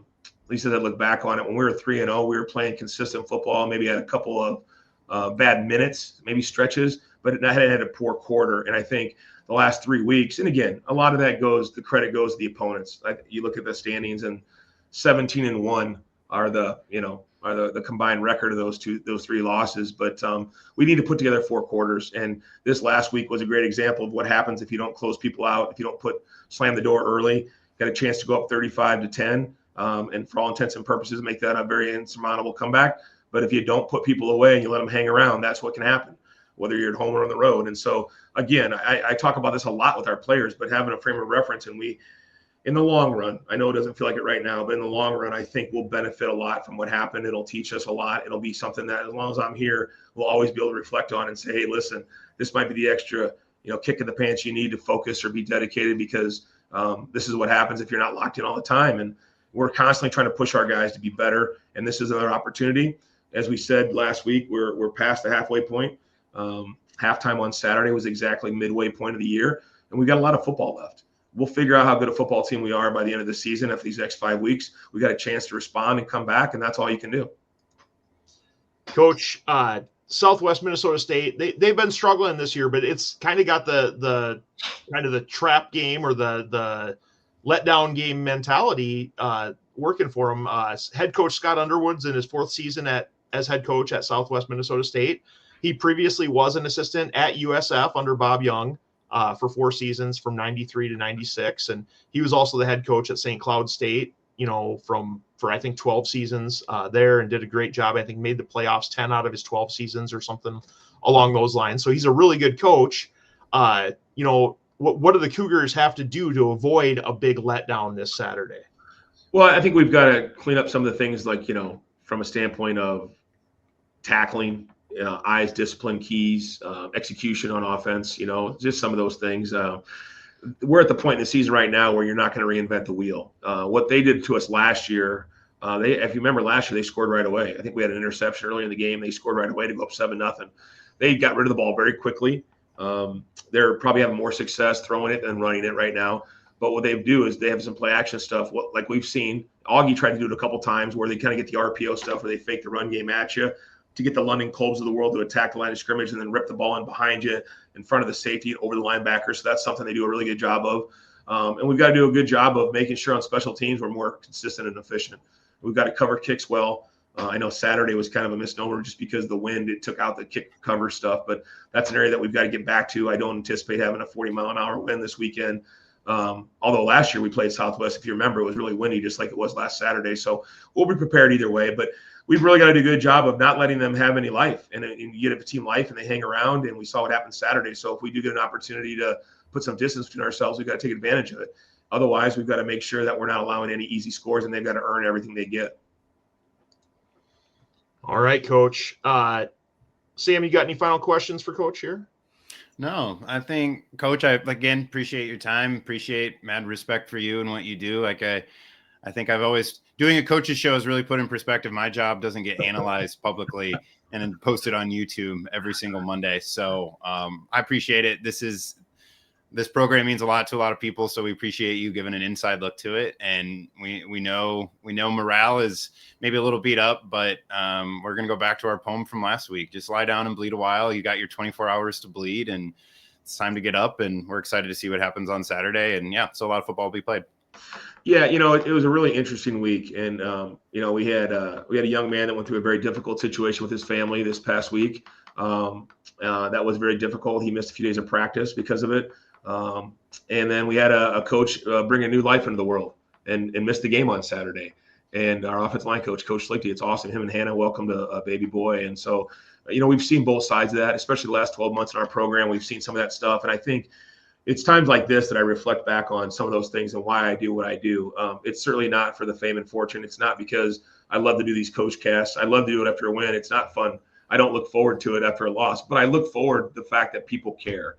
S2: least as I look back on it, when we were 3-0, we were playing consistent football. Maybe had a couple of bad minutes, maybe stretches, but it had a poor quarter. And I think the last 3 weeks, and again, a lot of that the credit goes to the opponents. You look at the standings, and 17-1 are the combined record of those 3 losses. But we need to put together 4 quarters. And this last week was a great example of what happens if you don't close people out, if you don't slam the door early. Got a chance to go up 35-10, and for all intents and purposes, make that a very insurmountable comeback. But if you don't put people away and you let them hang around, that's what can happen, whether you're at home or on the road. And so, again, I talk about this a lot with our players, but having a frame of reference, and in the long run, I know it doesn't feel like it right now, but in the long run, I think we'll benefit a lot from what happened. It'll teach us a lot. It'll be something that, as long as I'm here, we'll always be able to reflect on and say, hey, listen, this might be the extra, kick in the pants you need to focus or be dedicated, because this is what happens if you're not locked in all the time. And we're constantly trying to push our guys to be better. And this is another opportunity. As we said last week, we're past the halfway point. Halftime on Saturday was exactly midway point of the year, and we got a lot of football left. We'll figure out how good a football team we are by the end of the season. After these next 5 weeks, we got a chance to respond and come back, and that's all you can do.
S1: Coach, Southwest Minnesota State, they've been struggling this year, but it's kind of got the kind of the trap game or the letdown game mentality working for them. Head coach Scott Underwood's in his 4th season as head coach at Southwest Minnesota State. He previously was an assistant at USF under Bob Young for 4 seasons from 93 to 96. And he was also the head coach at St. Cloud State, for I think 12 seasons there, and did a great job. I think made the playoffs 10 out of his 12 seasons or something along those lines. So he's a really good coach. What do the Cougars have to do to avoid a big letdown this Saturday?
S2: Well, I think we've got to clean up some of the things, like, from a standpoint of tackling, eyes, discipline, keys, execution on offense, just some of those things. We're at the point in the season right now where you're not going to reinvent the wheel. What they did to us last year, if you remember last year, they scored right away. I think we had an interception early in the game. They scored right away to go up 7-0. They got rid of the ball very quickly. They're probably having more success throwing it than running it right now. But what they do is they have some play action stuff, like we've seen. Augie tried to do it a couple times, where they kind of get the RPO stuff, where they fake the run game at you to get the London Colbs of the world to attack the line of scrimmage and then rip the ball in behind you in front of the safety and over the linebacker. So that's something they do a really good job of. And we've got to do a good job of making sure on special teams we're more consistent and efficient. We've got to cover kicks well. I know Saturday was kind of a misnomer just because the wind, it took out the kick cover stuff, but that's an area that we've got to get back to. I don't anticipate having a 40-mile-an-hour wind this weekend. Although last year we played Southwest, if you remember, it was really windy, just like it was last Saturday. So we'll be prepared either way, but we've really got to do a good job of not letting them have any life. And you get a team life and they hang around, and we saw what happened Saturday. So if we do get an opportunity to put some distance between ourselves, we've got to take advantage of it. Otherwise, we've got to make sure that we're not allowing any easy scores, and they've got to earn everything they get.
S1: All right, Coach. Sam, you got any final questions for Coach here?
S3: No, I think, Coach, I again appreciate your time, appreciate mad respect for you and what you do. Like I think I've always, doing a coach's show is really put in perspective. My job doesn't get analyzed publicly and then posted on YouTube every single Monday. So I appreciate it. This is this program means a lot to a lot of people, so we appreciate you giving an inside look to it. And we know morale is maybe a little beat up, but we're going to go back to our poem from last week. Just lie down and bleed a while. You got your 24 hours to bleed, and it's time to get up, and we're excited to see what happens on Saturday. And yeah, so a lot of football will be played.
S2: Yeah, it was a really interesting week, and we had a young man that went through a very difficult situation with his family this past week. That was very difficult. He missed a few days of practice because of it. And then we had a coach bring a new life into the world and missed the game on Saturday. And our offensive line coach, Coach Slichty, it's awesome. Him and Hannah welcomed a baby boy. And so, we've seen both sides of that, especially the last 12 months in our program. We've seen some of that stuff. And I think it's times like this that I reflect back on some of those things and why I do what I do. It's certainly not for the fame and fortune. It's not because I love to do these coach casts. I love to do it after a win. It's not fun. I don't look forward to it after a loss, but I look forward to the fact that people care.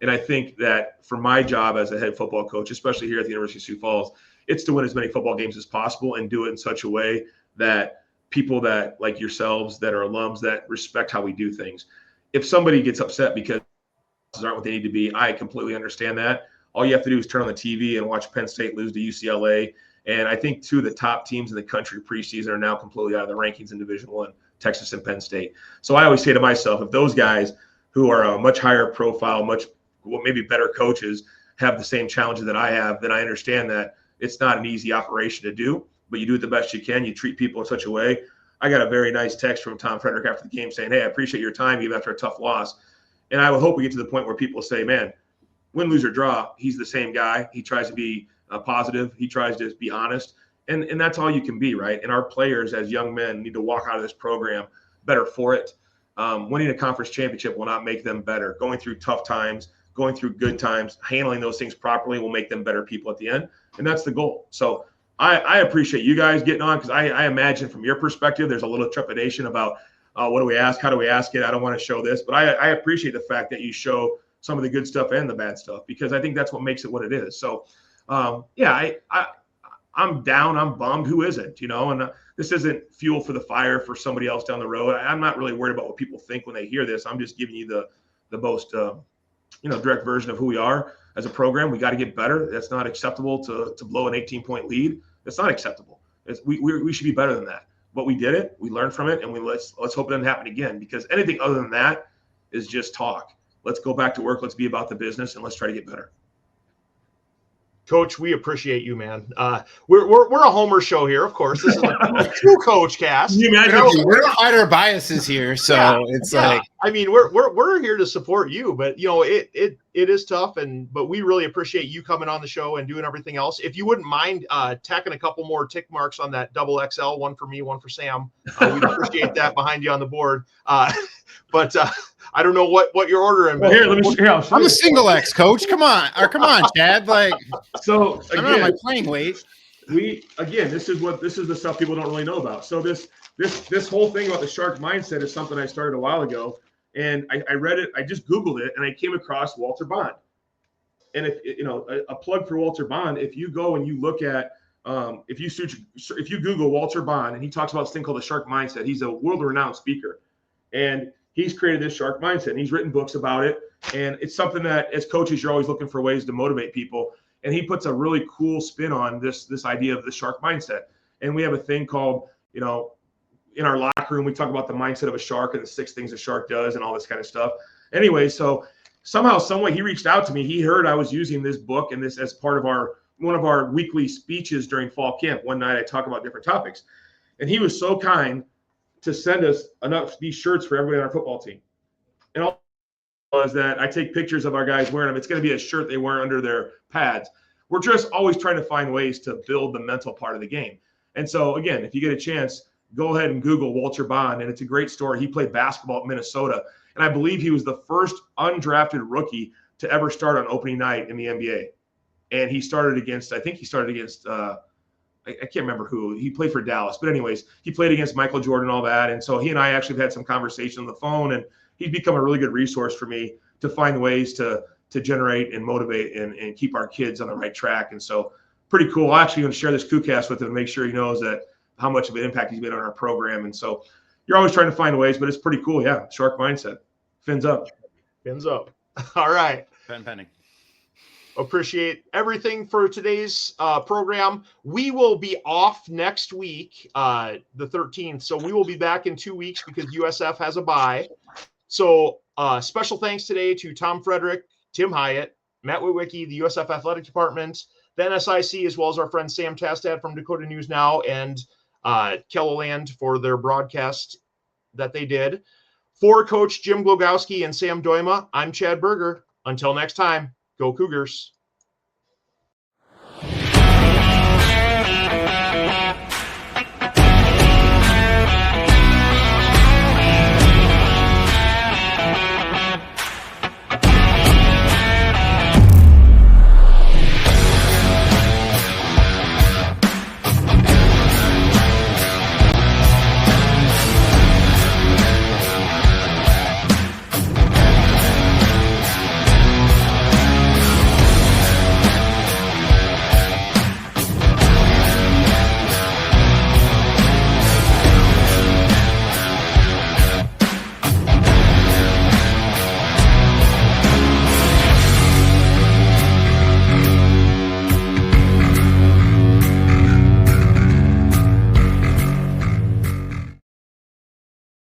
S2: And I think that for my job as a head football coach, especially here at the University of Sioux Falls, it's to win as many football games as possible and do it in such a way that people that like yourselves that are alums that respect how we do things. If somebody gets upset because aren't what they need to be, I completely understand that. All you have to do is turn on the TV and watch Penn State lose to UCLA. And I think two of the top teams in the country preseason are now completely out of the rankings in Division I, Texas and Penn State. So I always say to myself, if those guys who are a much higher profile, maybe better coaches have the same challenges that I have, then I understand that it's not an easy operation to do, but you do it the best you can. You treat people in such a way. I got a very nice text from Tom Frederick after the game saying, hey, I appreciate your time even after a tough loss. And I would hope we get to the point where people say, man, win, lose, or draw, he's the same guy. He tries to be positive. He tries to be honest. And that's all you can be, right? And our players as young men need to walk out of this program better for it. Winning a conference championship will not make them better. Going through tough times, going through good times, handling those things properly will make them better people at the end. And that's the goal. So I appreciate you guys getting on, because I imagine from your perspective, there's a little trepidation about what do we ask? How do we ask it? I don't want to show this, but I appreciate the fact that you show some of the good stuff and the bad stuff, because I think that's what makes it what it is. So, I'm down. I'm bummed. Who isn't? And this isn't fuel for the fire for somebody else down the road. I'm not really worried about what people think when they hear this. I'm just giving you the most direct version of who we are as a program. We got to get better. That's not acceptable to blow an 18-point lead. That's not acceptable. We should be better than that. But we did it. We learned from it, and let's hope it doesn't happen again, because anything other than that is just talk. Let's go back to work. Let's be about the business, and let's try to get better.
S1: Coach, we appreciate you, man. We're a homer show here, of course. This is a true coach cast.
S3: We don't hide our biases here, so like,
S1: I mean, we're here to support you, but it is tough, but we really appreciate you coming on the show and doing everything else. If you wouldn't mind tacking a couple more tick marks on that double XL, one for me, one for Sam, we'd appreciate that behind you on the board. But I don't know what you're ordering.
S2: Well, here, I'll show
S3: I'm
S2: you.
S3: a single X, coach. Come on, Chad. Like,
S2: so
S3: I'm not my playing weight.
S2: This is the stuff people don't really know about. So this whole thing about the shark mindset is something I started a while ago, and I read it. I just Googled it, and I came across Walter Bond. And if a plug for Walter Bond, if you go and you look at if you Google Walter Bond, and he talks about this thing called the shark mindset. He's a world-renowned speaker, and he's created this shark mindset, and he's written books about it. And it's something that as coaches, you're always looking for ways to motivate people. And he puts a really cool spin on this idea of the shark mindset. And we have a thing called, in our locker room, we talk about the mindset of a shark and the 6 things a shark does and all this kind of stuff. Anyway, so somehow, some way, he reached out to me. He heard I was using this book and this as part of one of our weekly speeches during fall camp. One night I talk about different topics. And he was so kind to send us these shirts for everybody on our football team. And all was that I take pictures of our guys wearing them. It's going to be a shirt they wear under their pads. We're just always trying to find ways to build the mental part of the game. And so, again, if you get a chance, go ahead and Google Walter Bond, and it's a great story. He played basketball at Minnesota, and I believe he was the first undrafted rookie to ever start on opening night in the NBA. And he started against I can't remember who. He played for Dallas. But anyways, he played against Michael Jordan and all that. And so he and I actually have had some conversation on the phone, and he's become a really good resource for me to find ways to generate and motivate and keep our kids on the right track. And so pretty cool. I'm actually going to share this KooCast with him and make sure he knows that how much of an impact he's made on our program. And so you're always trying to find ways, but it's pretty cool. Yeah. Shark mindset. Fins up.
S1: Fins up. All right.
S3: Pen pending.
S1: appreciate everything for today's program. We will be off next week, the 13th. So we will be back in 2 weeks because USF has a bye. So special thanks today to Tom Frederick, Tim Hyatt, Matt Witwicky, the USF Athletic Department, the NSIC, as well as our friend Sam Tastad from Dakota News Now, and Kelloland for their broadcast that they did. For Coach Jim Glogowski and Sam Dooyema, I'm Chad Birger. Until next time, go Cougars.